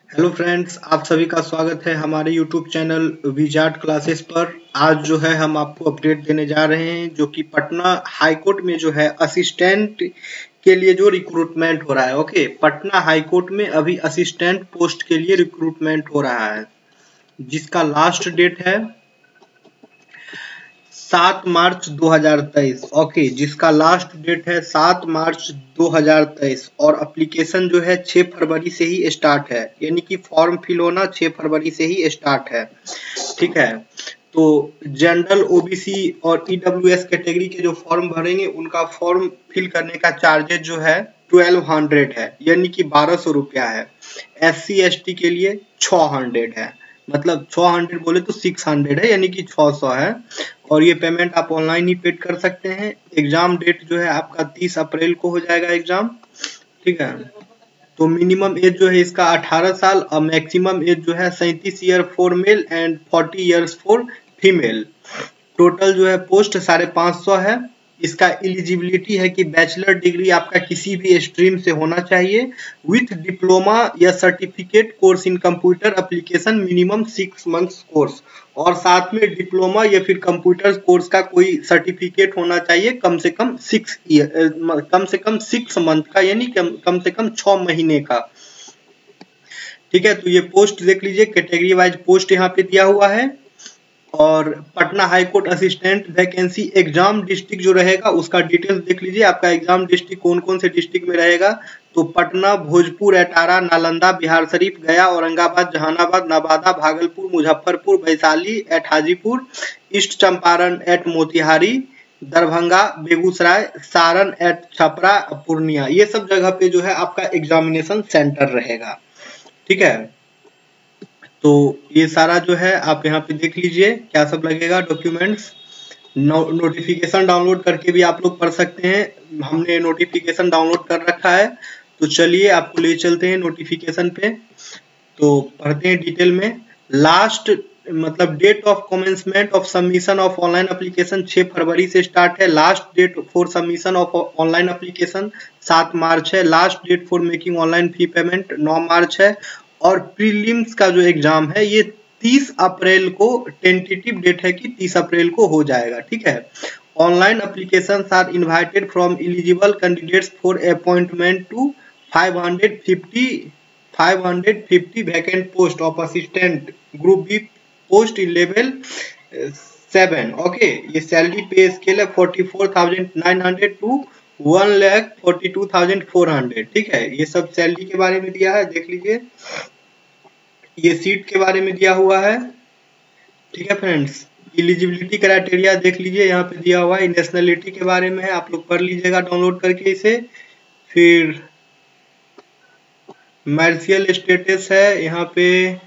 Hello friends, आप सभी का स्वागत है हमारे यूट्यूब चैनल विजार्ड क्लासेस पर। आज जो है हम आपको अपडेट देने जा रहे हैं जो कि पटना हाई कोर्ट में जो है असिस्टेंट के लिए जो रिक्रूटमेंट हो रहा है। ओके, पटना हाई कोर्ट में अभी असिस्टेंट पोस्ट के लिए रिक्रूटमेंट हो रहा है जिसका लास्ट डेट है 7 मार्च 2023। ओके, जिसका लास्ट डेट है 7 मार्च 2023 और एप्लीकेशन जो है 6 फरवरी से ही स्टार्ट है, यानी कि फॉर्म फिल होना 6 फरवरी से ही स्टार्ट है। ठीक है, तो जनरल ओबीसी और ईडब्ल्यूएस कैटेगरी के जो फॉर्म भरेंगे उनका फॉर्म फिल करने का चार्जेस जो है 1200 है, यानी कि 1200 रुपया है। SC ST के लिए 600 है, मतलब 600 बोले तो 600 है, यानी कि 600 है। और ये पेमेंट आप ऑनलाइन ही पेड कर सकते हैं। एग्जाम डेट जो है आपका 30 अप्रैल को हो जाएगा एग्जाम। ठीक है, तो मिनिमम एज जो है इसका 18 साल और मैक्सिमम एज जो है 37 year for male and 40 years for female. Total जो है पोस्ट 550 है। इसका एलिजिबिलिटी है कि बैचलर डिग्री आपका किसी भी स्ट्रीम से होना चाहिए विथ डिप्लोमा या certificate course in computer application minimum 6 months course, और साथ में डिप्लोमा या फिर कंप्यूटर कोर्स का कोई सर्टिफिकेट होना चाहिए कम से कम 6 मंथ का, यानी कम से कम 6 महीने का। ठीक है, तो ये पोस्ट देख लीजिए, कैटेगरी वाइज पोस्ट यहाँ पे दिया हुआ है। और Patna high court assistant vacancy exam district जो रहेगा उसका डिटेल्स देख लीजिए। आपका एग्जाम डिस्ट्रिक्ट कौन कौन से डिस्ट्रिक्ट में रहेगा, तो Patna, Bhojpur, अटारा, Nalanda, Bihar Sharif, Gaya, Aurangabad, Jehanabad, Nawada, Bhagalpur, Muzaffarpur, Vaishali at Hajipur, East Champaran at Motihari, Darbhanga, Begusarai, Saran at Chhapra, Purnia, ये सब जगह पे जो है आपका एग्जामिनेशन सेंटर रहेगा। ठीक है, तो ये सारा जो है आप यहाँ पे देख लीजिए क्या सब लगेगा डॉक्यूमेंट्स। नोटिफिकेशन डाउनलोड करके भी आप लोग पढ़ सकते हैं, हमने नोटिफिकेशन डाउनलोड कर रखा है। तो चलिए आपको ले चलते हैं नोटिफिकेशन पे, तो पढ़ते हैं डिटेल में। लास्ट मतलब date of commencement of submission of online application 6 फरवरी से स्टार्ट है। Last date for submission of online application 7 मार्च है। Last date for making online fee payment 9 मार्च है। और प्रीलिम्स का जो एग्जाम है ये 30 अप्रैल को टेंटेटिव डेट है कि 30 अप्रैल को हो जाएगा। ठीक है, online applications are invited from eligible candidates for appointment to 550 vacant post of assistant group B post in level 7। Okay, ये सैलरी पे स्केल है 44,900 टू 1,42,400। ठीक है, ये सब सैलरी के बारे में दिया है, देख लीजिए। ये सीट के बारे में दिया हुआ है। ठीक है फ्रेंड्स, एलिजिबिलिटी क्राइटेरिया देख लीजिए, यहाँ पे दिया हुआ है। नेशनलिटी के बारे में है, आप लोग पढ़ लीजिएगा डाउनलोड करके इसे। फिर मैरिजियल स्टेटस है यहाँ पे,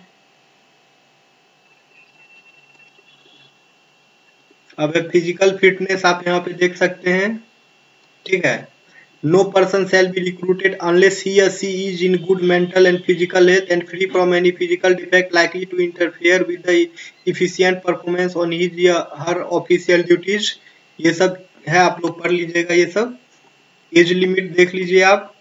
अब फिजिकल फिटनेस आप यहाँ पे देख सकते हैं। ठीक है, no person shall be recruited unless he या she is in good mental and physical health and free from any physical defect likely to interfere with the efficient performance on his या हर ऑफिशियल ड्यूटीज। ये सब है, आप लोग पढ़ लीजिएगा ये सब। एज लिमिट देख लीजिए आप,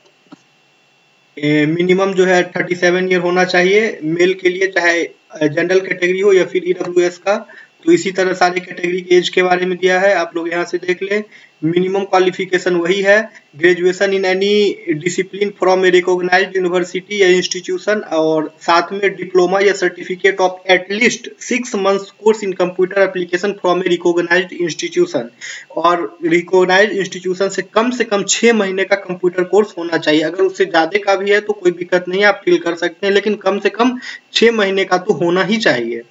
मिनिमम जो है 37 ईयर होना चाहिए मेल के लिए, चाहे जनरल कैटेगरी हो या फिर ईडब्ल्यूएस का। तो इसी तरह सारे कैटेगरी के एज के बारे में दिया है, आप लोग यहाँ से देख लें। मिनिमम क्वालिफिकेशन वही है, graduation in any discipline from a recognised university या इंस्टीट्यूशन, और साथ में डिप्लोमा या certificate of at least 6 months course in computer application from a recognised institution, और रिकॉग्नाइज्ड इंस्टीट्यूशन से कम 6 महीने का कंप्यूटर कोर्स होना चाहिए। अगर उससे ज्यादा का भी है तो कोई दिक्कत नहीं है, आप फिल कर सकते हैं, लेकिन कम से कम 6 महीने का तो होना ही चाहिए।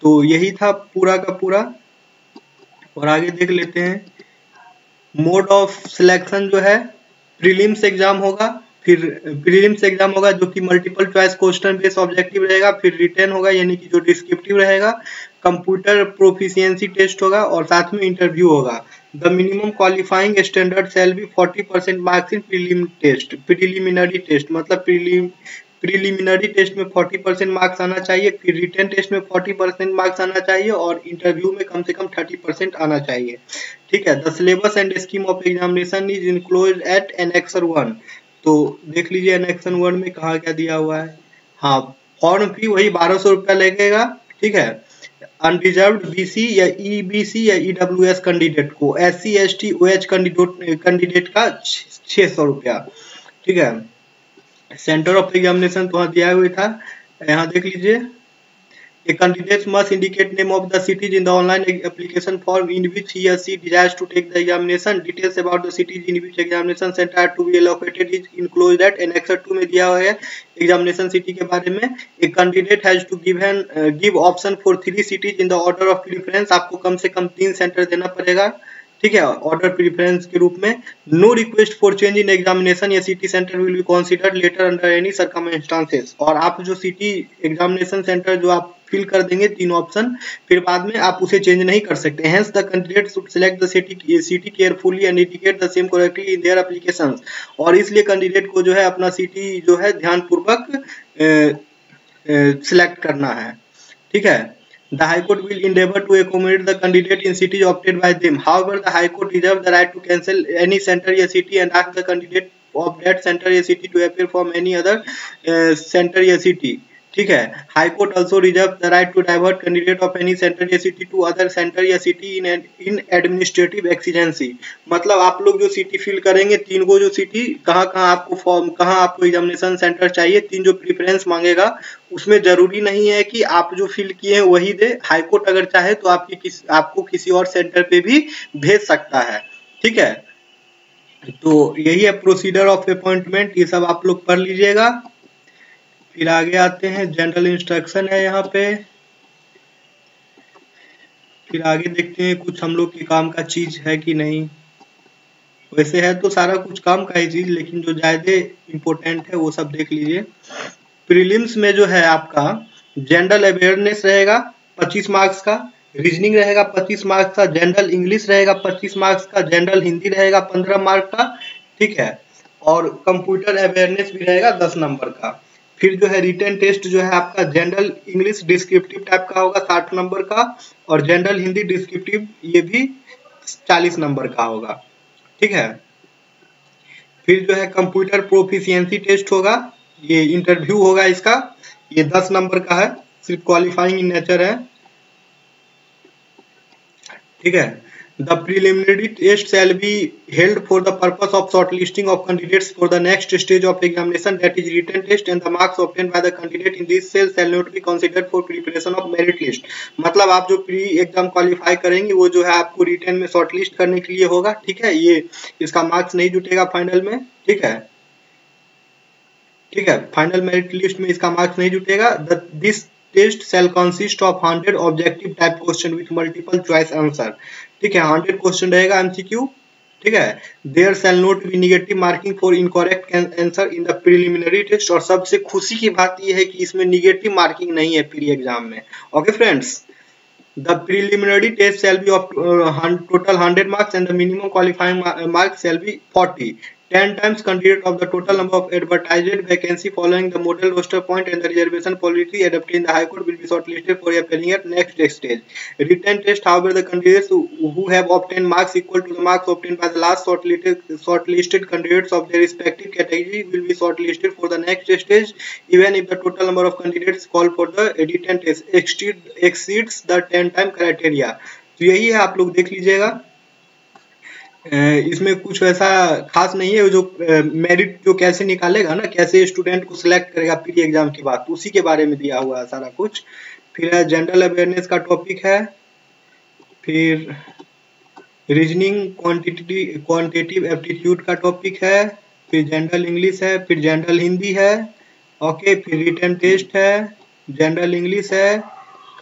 तो यही था पूरा का पूरा, और आगे देख लेते हैं। मोड ऑफ सिलेक्शन जो है प्रीलिम्स एग्जाम होगा, फिर प्रीलिम्स एग्जाम होगा जो कि multiple choice question based objective रहेगा, फिर रिटन होगा यानी कि जो डिस्क्रिप्टिव रहेगा, कंप्यूटर प्रोफिशिएंसी टेस्ट होगा, और साथ में इंटरव्यू होगा। The minimum qualifying standard shall be 40% marks in preliminary test, मतलब प्रीलिमिनरी टेस्ट में 40% मार्क्स आना चाहिए, फिर रिटन टेस्ट में 40% मार्क्स आना चाहिए, और इंटरव्यू में कम से कम 30% आना चाहिए। ठीक है, the syllabus and scheme of examination is enclosed at annexure 1। तो देख लीजिए एनेक्सर 1 में कहा क्या दिया हुआ है। हाँ, फॉर्म फी वही 1200 रुपया लगेगा, ठीक है। अनरिजर्व्ड बीसी या ईबीसी या ईडब्ल्यूएस कैंडिडेट को, एससी एसटी ओएच कैंडिडेट का 600 रुपया, ठीक है। सेंटर ऑफ एग्जामिनेशन तो वहाँ दिया हुआ था, यहाँ देख लीजिए। A candidate must indicate name of the cities in the online application form in which he or she desires to take the examination. Details about the cities in which examination center are to be allocated is enclosed at Annex 2 में दिया हुआ है examination city के बारे में। A candidate has to give option for 3 cities in the order of preference. आपको कम से कम 3 centre देना पड़ेगा, ठीक है, ऑर्डर प्रेफरेंस के रूप में। No request for change in examination या city centre will be considered later under any circumstances. और आप जो सिटी एग्जामिनेशन सेंटर जो आप फिल कर देंगे 3 ऑप्शन, फिर बाद में आप उसे चेंज नहीं कर सकते। Hence the candidate should select the city carefully and indicate the same correctly in their applications. और इसलिए कैंडिडेट को जो है अपना सिटी जो है ध्यानपूर्वक सिलेक्ट करना है, ठीक है। The High Court will endeavor to accommodate the candidate in cities opted by them. However, the High Court reserves the right to cancel any center or city and ask the candidate of that center or city to appear from any other center or city. ठीक है। High court also reserve the right to divert candidate of any centre या city to other centre या city in administrative exigency. मतलब आप लोग जो city fill करेंगे, 3 को जो सिटी कहाँ आपको फॉर्म, कहाँ आपको एग्जामिनेशन सेंटर चाहिए, 3 जो प्रेफरेंस मांगेगा, उसमें जरूरी नहीं है कि आप जो फिल किए हैं वही दे। हाई कोर्ट अगर चाहे तो आपको किसी और सेंटर पे भी भेज सकता है, ठीक है। तो यही है प्रोसीजर ऑफ अपॉइंटमेंट, ये सब आप लोग पढ़ लीजिएगा। फिर आगे आते हैं, जनरल इंस्ट्रक्शन है यहाँ पे। फिर आगे देखते हैं कुछ हम लोग के काम का चीज है कि नहीं। वैसे है तो सारा कुछ काम का ही चीज, लेकिन जो ज्यादा इम्पोर्टेंट है वो सब देख लीजिए। प्रीलिम्स में जो है आपका जनरल अवेयरनेस रहेगा 25 मार्क्स का, रीजनिंग रहेगा 25 मार्क्स का, जनरल इंग्लिश रहेगा 25 मार्क्स का, जनरल हिंदी रहेगा 15 मार्क का, ठीक है। और कंप्यूटर अवेयरनेस भी रहेगा 10 नंबर का। फिर जो है रिटन टेस्ट जो है आपका जनरल इंग्लिश डिस्क्रिप्टिव टाइप का होगा 60 नंबर का, और जनरल हिंदी डिस्क्रिप्टिव ये भी 40 नंबर का होगा, ठीक है। फिर जो है कंप्यूटर प्रोफिशिएंसी टेस्ट होगा, ये इंटरव्यू होगा इसका, ये 10 नंबर का है, सिर्फ क्वालिफाइंग इन नेचर है, ठीक है। The preliminary test shall be held for the purpose of shortlisting of candidates for the next stage of examination, that is written test, and the marks obtained by the candidate in this cell shall not be considered for preparation of merit list. मतलब आप जो pre exam qualify करेंगे वो जो है आपको written में shortlist करने के लिए होगा, ठीक है। ये इसका मार्क्स नहीं जुटेगा फाइनल में, ठीक है, ठीक है। फाइनल मेरिट लिस्ट में इसका मार्क्स नहीं जुटेगा। This test shall consist of 100 objective type question with multiple choice answer, ठीक है। 100 क्वेश्चन रहेगा MCQ, ठीक है। There shall not be negative marking for incorrect answer in the preliminary test। और सबसे खुशी की बात यह है कि इसमें निगेटिव मार्किंग नहीं है प्री एग्जाम में, okay friends. The preliminary test shall be of total 100 marks and the minimum qualifying marks shall be 40. 10 times candidate of the total number of advertised vacancy following the model roster point and the reservation policy adopted in the High Court will be shortlisted for appearing at next stage. Written test, however, the candidates who have obtained marks equal to the marks obtained by the last shortlisted candidates of their respective category will be shortlisted for the next stage, even if the total number of candidates called for the written test exceeds the 10 time criteria. तो यही है, आप लोग देख लीजिएगा। इसमें कुछ वैसा खास नहीं है। जो मेरिट जो कैसे निकालेगा ना, कैसे स्टूडेंट को सिलेक्ट करेगा प्री एग्जाम की बात, उसी के बारे में दिया हुआ है सारा कुछ। फिर है जनरल अवेयरनेस का टॉपिक है, फिर रीजनिंग क्वांटिटेटिव एप्टीट्यूड का टॉपिक है, फिर जनरल इंग्लिश है, फिर जनरल हिंदी है, ओके। फिर रिटन टेस्ट है, जनरल इंग्लिश है,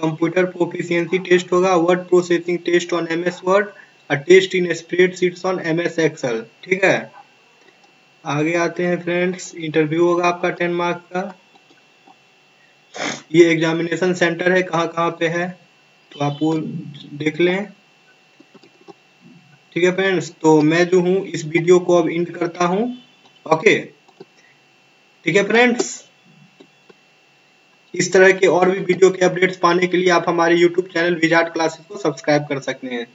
कंप्यूटर प्रोफिशिएंसी टेस्ट होगा, word processing test on MS Word, A test in spreadsheets on MS Excel, ठीक है। आगे आते हैं फ्रेंड्स, इंटरव्यू होगा आपका 10 मार्क्स का। ये एग्जामिनेशन सेंटर है, कहाँ पे है तो आप वो देख लें, ठीक है फ्रेंड्स। तो मैं जो हूँ इस वीडियो को अब एंड करता हूँ, ओके, ठीक है फ्रेंड्स। इस तरह के और भी वीडियो के अपडेट्स पाने के लिए आप हमारे YouTube चैनल विजार्ड क्लासेस को सब्सक्राइब कर सकते हैं।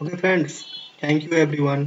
Okay friends, thank you everyone.